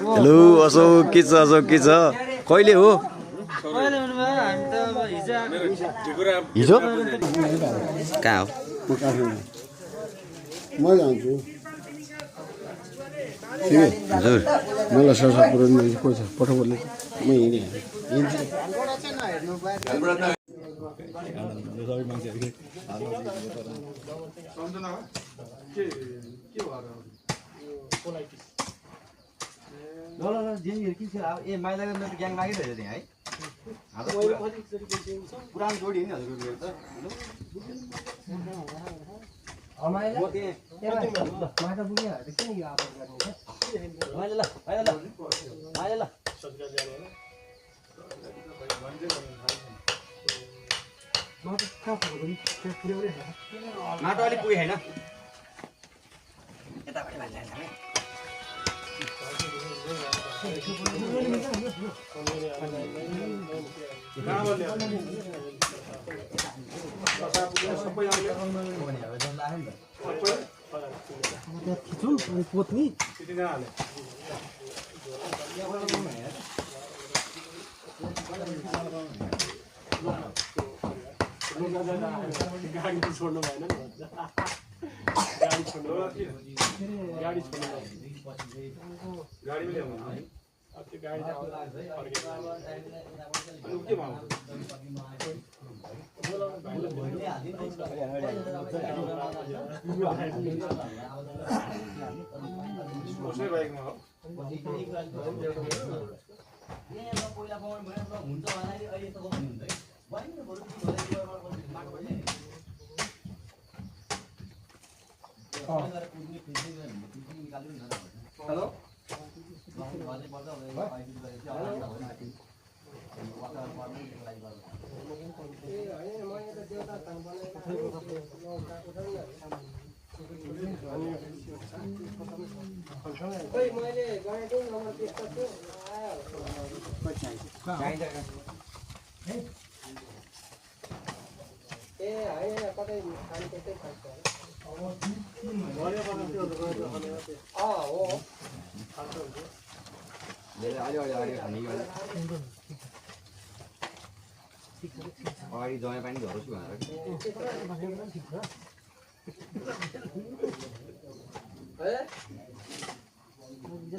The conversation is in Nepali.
हेलो अशोक के छ कहिले हो हिजो कहाँ हो म जान्छु हजुर मलाई सरसाप पुऱ्याउनु को छ पठाउनु म हिँडेँ ए माइला ग्याङ लागिरहेको थियो है पुरानो जोडी होइन हजुर त माटो अलिक पुगे होइन गाडी छोड्नु भएन नि गाडी छोड्नु गाडी छोड्नु गाडी पनि ल्याउनु अब त्यो गाडी त के भयो कसै बाइकमा हो पहिला हुन्छ अहिले त हेलो अगाडि जमाइ पानी झरोछु भनेर